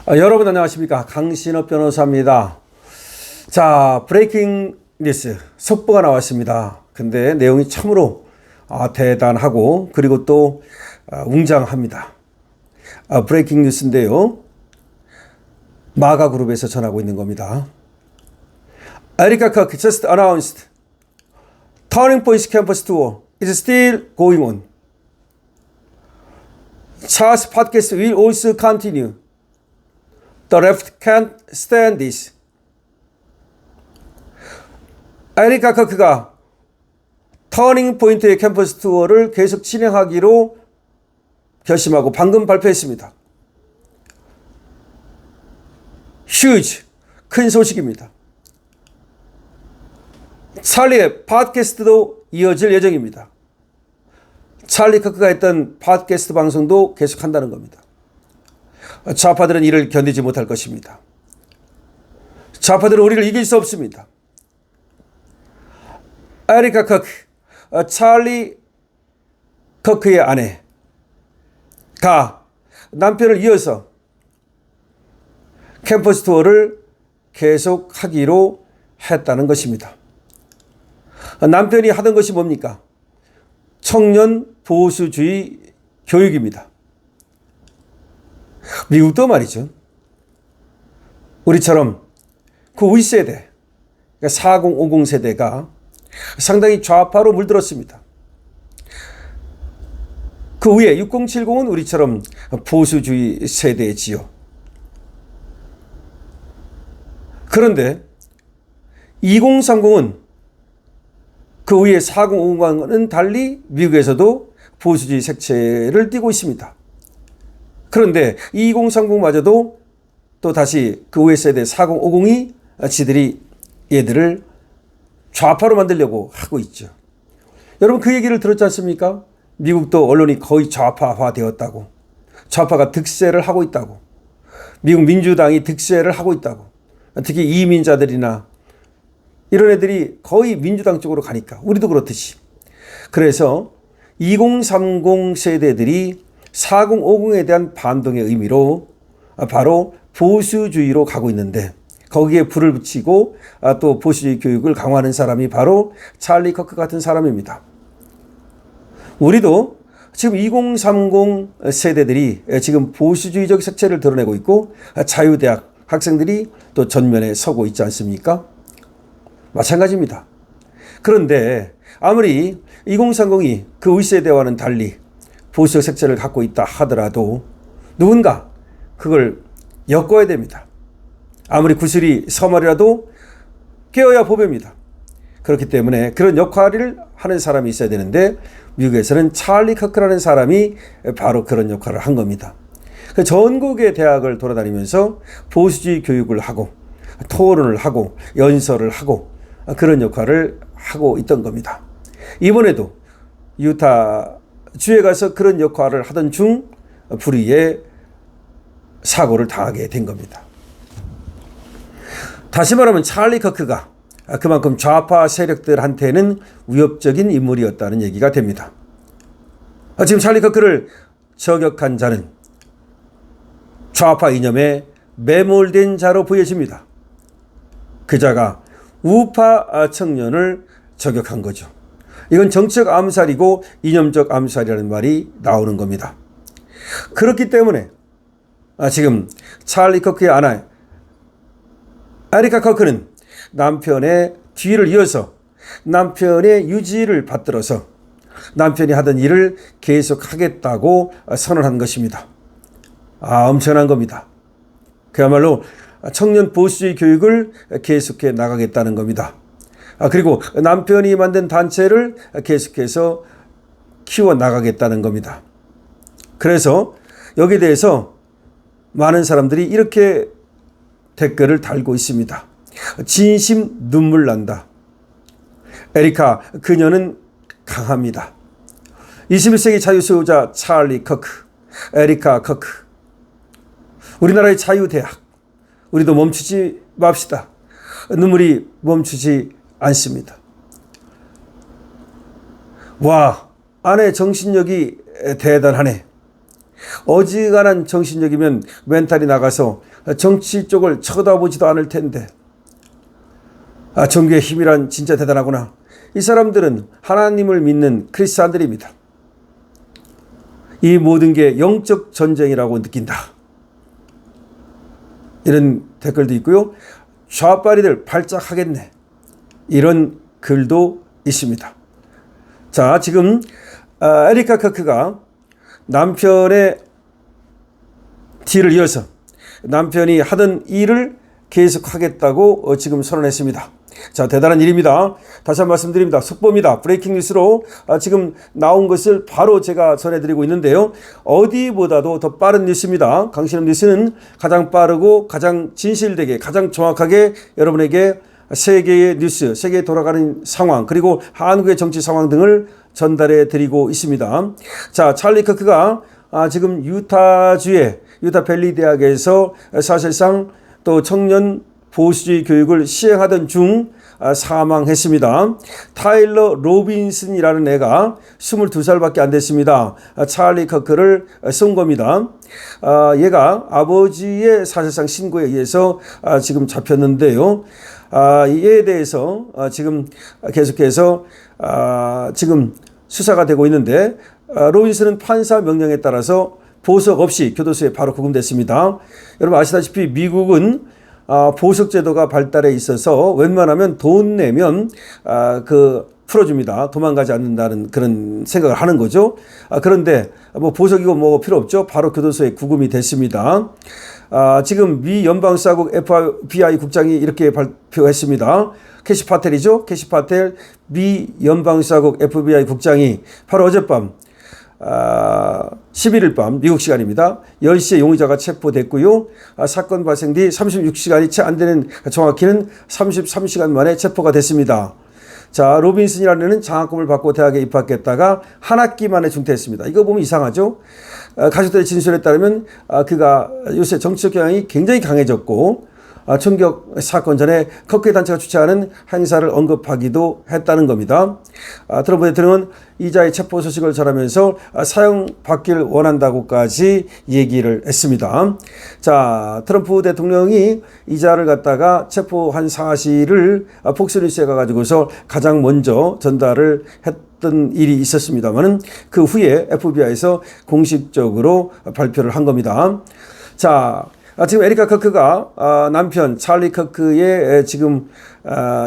여러분 안녕하십니까? 강신업 변호사입니다. 자, 브레이킹 뉴스 속보가 나왔습니다. 근데 내용이 참으로 대단하고 그리고 또 웅장합니다. 브레이킹 뉴스인데요. 마가 그룹에서 전하고 있는 겁니다. 에리카 커크 just announced Turning Point Campus Tour is still going on. Charles podcast will also continue. The left can't stand this. 에리카 커크가 터닝 포인트의 캠퍼스 투어를 계속 진행하기로 결심하고 방금 발표했습니다. huge, 큰 소식입니다. 찰리의 팟캐스트도 이어질 예정입니다. 찰리 커크가 했던 팟캐스트 방송도 계속한다는 겁니다. 좌파들은 이를 견디지 못할 것입니다. 좌파들은 우리를 이길 수 없습니다. 에리카 커크, 찰리 커크의 아내가 남편을 이어서 캠퍼스 투어를 계속하기로 했다는 것입니다. 남편이 하던 것이 뭡니까? 청년 보수주의 교육입니다. 미국도 말이죠. 우리처럼 그 윗세대, 그러니까 4050 세대가 상당히 좌파로 물들었습니다. 그 위에 6070은 우리처럼 보수주의 세대지요. 그런데 2030은 그 위에 4050과는 달리 미국에서도 보수주의 색채를 띠고 있습니다. 그런데 2030마저도 또 다시 그 위에 세대 4050이 지들이 얘들을 좌파로 만들려고 하고 있죠. 여러분 그 얘기를 들었지 않습니까? 미국도 언론이 거의 좌파화 되었다고. 좌파가 득세를 하고 있다고. 미국 민주당이 득세를 하고 있다고. 특히 이민자들이나 이런 애들이 거의 민주당 쪽으로 가니까 우리도 그렇듯이. 그래서 2030 세대들이 4050에 대한 반동의 의미로 바로 보수주의로 가고 있는데 거기에 불을 붙이고 또 보수주의 교육을 강화하는 사람이 바로 찰리 커크 같은 사람입니다. 우리도 지금 2030 세대들이 지금 보수주의적 색채를 드러내고 있고 자유대학 학생들이 또 전면에 서고 있지 않습니까? 마찬가지입니다. 그런데 아무리 2030이 그 윗세대와는 달리 보수적 색채를 갖고 있다 하더라도 누군가 그걸 엮어야 됩니다. 아무리 구슬이 서말이라도 깨어야 보배입니다. 그렇기 때문에 그런 역할을 하는 사람이 있어야 되는데 미국에서는 찰리 커크라는 사람이 바로 그런 역할을 한 겁니다. 전국의 대학을 돌아다니면서 보수주의 교육을 하고 토론을 하고 연설을 하고 그런 역할을 하고 있던 겁니다. 이번에도 유타 주에 가서 그런 역할을 하던 중 불의의 사고를 당하게 된 겁니다. 다시 말하면 찰리 커크가 그만큼 좌파 세력들한테는 위협적인 인물이었다는 얘기가 됩니다. 지금 찰리 커크를 저격한 자는 좌파 이념에 매몰된 자로 보여집니다. 그 자가 우파 청년을 저격한 거죠. 이건 정치적 암살이고 이념적 암살이라는 말이 나오는 겁니다. 그렇기 때문에 지금 찰리 커크의 아내 에리카 커크는 남편의 뒤를 이어서 남편의 유지를 받들어서 남편이 하던 일을 계속하겠다고 선언한 것입니다. 엄청난 겁니다. 그야말로 청년 보수주의 교육을 계속해 나가겠다는 겁니다. 그리고 남편이 만든 단체를 계속해서 키워나가겠다는 겁니다. 그래서 여기에 대해서 많은 사람들이 이렇게 댓글을 달고 있습니다. 진심 눈물 난다. 에리카, 그녀는 강합니다. 21세기 자유수호자 찰리 커크, 에리카 커크. 우리나라의 자유대학, 우리도 멈추지 맙시다. 눈물이 멈추지 않습니다. 와, 아내 정신력이 대단하네. 어지간한 정신력이면 멘탈이 나가서 정치 쪽을 쳐다보지도 않을 텐데. 종교의 힘이란 진짜 대단하구나. 이 사람들은 하나님을 믿는 크리스찬들입니다. 이 모든 게 영적 전쟁이라고 느낀다. 이런 댓글도 있고요. 좌파리들 발작하겠네. 이런 글도 있습니다. 자, 지금 에리카 커크가 남편의 뒤를 이어서 남편이 하던 일을 계속하겠다고 지금 선언했습니다. 자, 대단한 일입니다. 다시 한번 말씀드립니다. 속보입니다. 브레이킹 뉴스로 지금 나온 것을 바로 제가 전해드리고 있는데요. 어디보다도 더 빠른 뉴스입니다. 강신업 뉴스는 가장 빠르고 가장 진실되게 가장 정확하게 여러분에게 세계의 뉴스, 세계에 돌아가는 상황, 그리고 한국의 정치 상황 등을 전달해 드리고 있습니다. 자, 찰리 커크가 지금 유타주의 유타밸리 대학에서 사실상 또 청년 보수주의 교육을 시행하던 중 사망했습니다. 타일러 로빈슨이라는 애가 22살밖에 안 됐습니다. 찰리 커크를 쏜 겁니다. 얘가 아버지의 사실상 신고에 의해서 지금 잡혔는데요. 이에 대해서 지금 계속해서 지금 수사가 되고 있는데 로빈슨은 판사 명령에 따라서 보석 없이 교도소에 바로 구금됐습니다. 여러분 아시다시피 미국은 보석 제도가 발달해 있어서 웬만하면 돈 내면 풀어줍니다. 도망가지 않는다는 그런 생각을 하는 거죠. 그런데 뭐 보석이고 뭐 필요 없죠. 바로 교도소에 구금이 됐습니다. 지금 미 연방수사국 FBI 국장이 이렇게 발표했습니다. 캐시 파텔이죠. 캐시 파텔 미 연방수사국 FBI 국장이 바로 어젯밤 11일 밤 미국 시간입니다. 10시에 용의자가 체포됐고요. 사건 발생 뒤 36시간이 채 안 되는, 정확히는 33시간 만에 체포가 됐습니다. 자, 로빈슨이라는 애는 장학금을 받고 대학에 입학했다가 한 학기 만에 중퇴했습니다. 이거 보면 이상하죠? 가족들의 진술에 따르면 그가 요새 정치적 경향이 굉장히 강해졌고 총격 사건 전에 커크의 단체가 주최하는 행사를 언급하기도 했다는 겁니다. 트럼프 대통령은 이자의 체포 소식을 전하면서 사형받기를 원한다고까지 얘기를 했습니다. 자, 트럼프 대통령이 이자를 갖다가 체포한 사실을 폭스뉴스에 가가지고서 가장 먼저 전달을 했던 일이 있었습니다만은 그 후에 FBI에서 공식적으로 발표를 한 겁니다. 자, 지금 에리카 커크가 남편 찰리 커크에 지금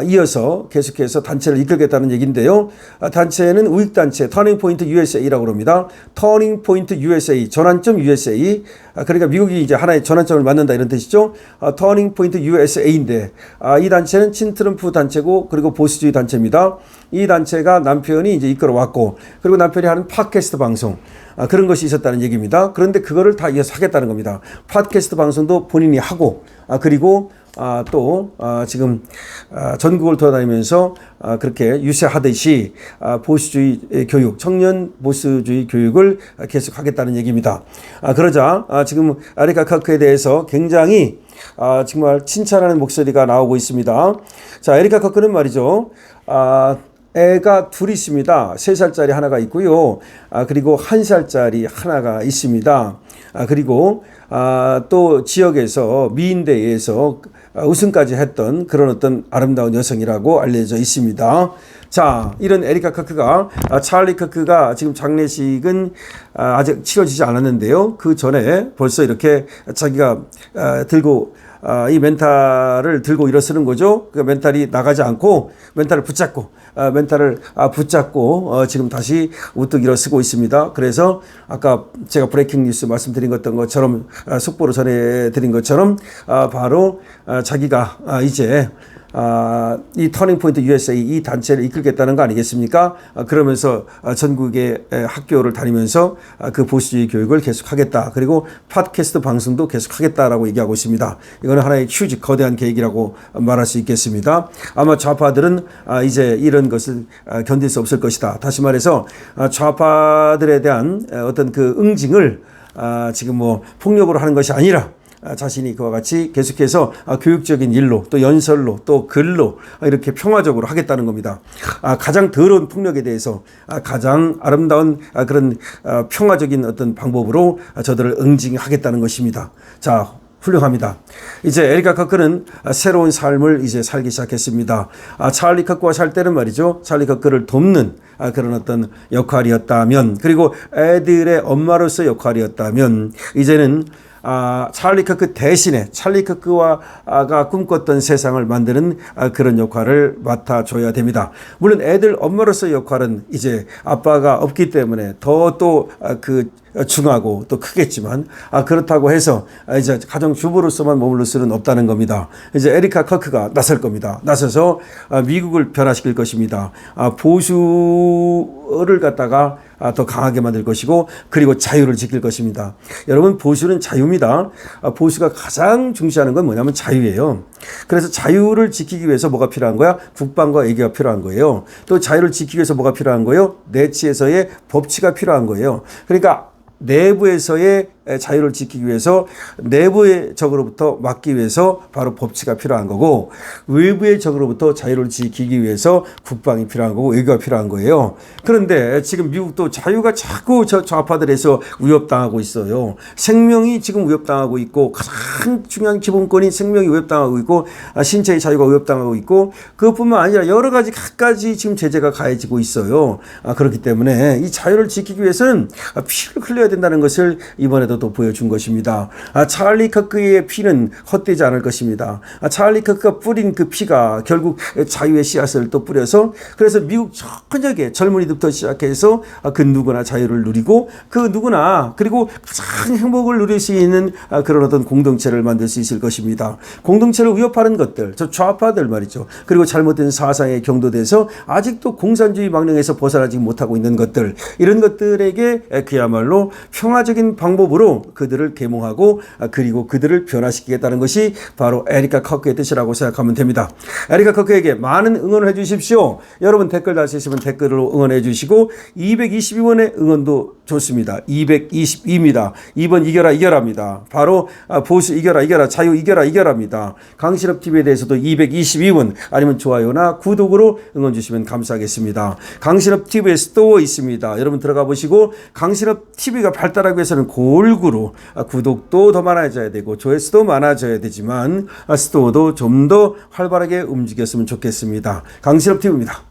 이어서 계속해서 단체를 이끌겠다는 얘기인데요. 단체는 우익단체 터닝포인트 USA라고 합니다. 터닝포인트 USA, 전환점 USA. 그러니까 미국이 이제 하나의 전환점을 만든다 이런 뜻이죠. 터닝포인트 USA인데 이 단체는 친트럼프 단체고 그리고 보수주의 단체입니다. 이 단체가 남편이 이제 이끌어왔고 그리고 남편이 하는 팟캐스트 방송 그런 것이 있었다는 얘기입니다. 그런데 그거를 다 이어서 하겠다는 겁니다. 팟캐스트 방송도 본인이 하고 그리고 또 지금 전국을 돌아다니면서 그렇게 유세하듯이 보수주의 교육, 청년 보수주의 교육을 계속하겠다는 얘기입니다. 그러자 지금 에리카 커크에 대해서 굉장히 정말 칭찬하는 목소리가 나오고 있습니다. 자, 에리카 커크는 말이죠. 애가 둘이 있습니다. 3살짜리 하나가 있고요. 그리고 1살짜리 하나가 있습니다. 그리고 또 지역에서 미인대회에서 우승까지 했던 그런 어떤 아름다운 여성이라고 알려져 있습니다. 자, 이런 에리카 커크가 찰리 커크가 지금 장례식은 아직 치러지지 않았는데요. 그 전에 벌써 이렇게 자기가 들고 이 멘탈을 들고 일어서는 거죠. 그 멘탈이 나가지 않고 멘탈을 붙잡고 지금 다시 우뚝 일어서고 있습니다. 그래서 아까 제가 브레이킹 뉴스 말씀드린 것처럼 속보로 전해드린 것처럼 바로 자기가 이제 이 터닝포인트 USA 이 단체를 이끌겠다는 거 아니겠습니까? 그러면서 전국의 학교를 다니면서 그 보수주의 교육을 계속하겠다. 그리고 팟캐스트 방송도 계속하겠다라고 얘기하고 있습니다. 이거는 하나의 휴지 거대한 계획이라고 말할 수 있겠습니다. 아마 좌파들은 이제 이런 것을 견딜 수 없을 것이다. 다시 말해서 좌파들에 대한 어떤 그 응징을 지금 뭐 폭력으로 하는 것이 아니라 자신이 그와 같이 계속해서 교육적인 일로 또 연설로 또 글로 이렇게 평화적으로 하겠다는 겁니다. 가장 더러운 폭력에 대해서 가장 아름다운 그런 평화적인 어떤 방법으로 저들을 응징하겠다는 것입니다. 자, 훌륭합니다. 이제 에리카 커크는 새로운 삶을 이제 살기 시작했습니다. 찰리 커크와 살 때는 말이죠. 찰리 커크를 돕는 그런 어떤 역할이었다면, 그리고 애들의 엄마로서 역할이었다면, 이제는 찰리 커크 대신에 찰리 커크가 꿈꿨던 세상을 만드는 그런 역할을 맡아줘야 됩니다. 물론 애들 엄마로서의 역할은 이제 아빠가 없기 때문에 더 또 중하고 또 크겠지만 그렇다고 해서 이제 가정주부로서만 머물러 수는 없다는 겁니다. 이제 에리카 커크가 나설 겁니다. 나서서 미국을 변화시킬 것입니다. 보수를 갖다가 더 강하게 만들 것이고, 그리고 자유를 지킬 것입니다. 여러분, 보수는 자유입니다. 보수가 가장 중시하는 건 뭐냐면 자유예요. 그래서 자유를 지키기 위해서 뭐가 필요한 거야? 국방과 외교가 필요한 거예요. 또 자유를 지키기 위해서 뭐가 필요한 거예요? 내치에서의 법치가 필요한 거예요. 그러니까 내부에서의 자유를 지키기 위해서 내부의 적으로부터 막기 위해서 바로 법치가 필요한 거고, 외부의 적으로부터 자유를 지키기 위해서 국방이 필요한 거고 외교가 필요한 거예요. 그런데 지금 미국도 자유가 자꾸 좌파들에서 위협당하고 있어요. 생명이 지금 위협당하고 있고, 가장 중요한 기본권인 생명이 위협당하고 있고, 신체의 자유가 위협당하고 있고, 그것뿐만 아니라 여러 가지 갖가지 지금 제재가 가해지고 있어요. 그렇기 때문에 이 자유를 지키기 위해서는 피를 흘려야 된다는 것을 이번에도 또 보여준 것입니다. 찰리 커크의 피는 헛되지 않을 것입니다. 찰리 커크가 뿌린 그 피가 결국 자유의 씨앗을 또 뿌려서, 그래서 미국 전역에 젊은이들부터 시작해서 그 누구나 자유를 누리고, 그 누구나 그리고 가장 행복을 누릴 수 있는 그런 어떤 공동체를 만들 수 있을 것입니다. 공동체를 위협하는 것들, 저 좌파들 말이죠. 그리고 잘못된 사상에 경도돼서 아직도 공산주의 망령에서 벗어나지 못하고 있는 것들, 이런 것들에게 그야말로 평화적인 방법으로 그들을 계몽하고 그리고 그들을 변화시키겠다는 것이 바로 에리카 커크의 뜻이라고 생각하면 됩니다. 에리카 커크에게 많은 응원을 해주십시오. 여러분 댓글 달 수 있으면 댓글로 응원해 주시고, 222번의 응원도 좋습니다. 222입니다. 2번 이겨라입니다. 바로 보수 이겨라, 자유 이겨라입니다. 강신업TV에 대해서도 222번 아니면 좋아요나 구독으로 응원 주시면 감사하겠습니다. 강신업TV에 스토어 있습니다. 여러분 들어가 보시고, 강신업TV가 발달하기 위해서는 골고루 구독도 더 많아져야 되고 조회수도 많아져야 되지만 스토어도 좀 더 활발하게 움직였으면 좋겠습니다. 강신업TV입니다.